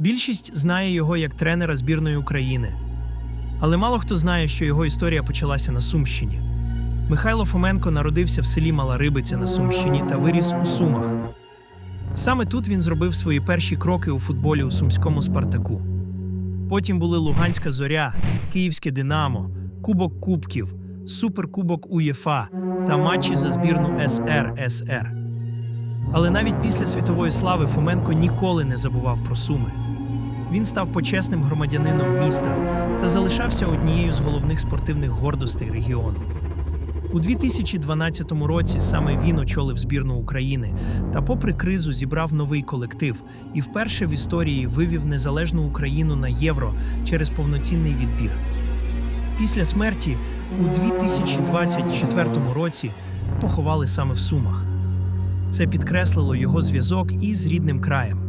Більшість знає його як тренера збірної України. Але мало хто знає, що його історія почалася на Сумщині. Михайло Фоменко народився в селі Мала Рибиця на Сумщині та виріс у Сумах. Саме тут він зробив свої перші кроки у футболі у сумському «Спартаку». Потім були Луганська «Зоря», Київське «Динамо», Кубок Кубків, Суперкубок УЄФА та матчі за збірну СРСР. Але навіть після світової слави Фоменко ніколи не забував про Суми. Він став почесним громадянином міста та залишався однією з головних спортивних гордостей регіону. У 2012 році саме він очолив збірну України та попри кризу зібрав новий колектив і вперше в історії вивів незалежну Україну на Євро через повноцінний відбір. Після смерті у 2024 році поховали саме в Сумах. Це підкреслило його зв'язок із рідним краєм.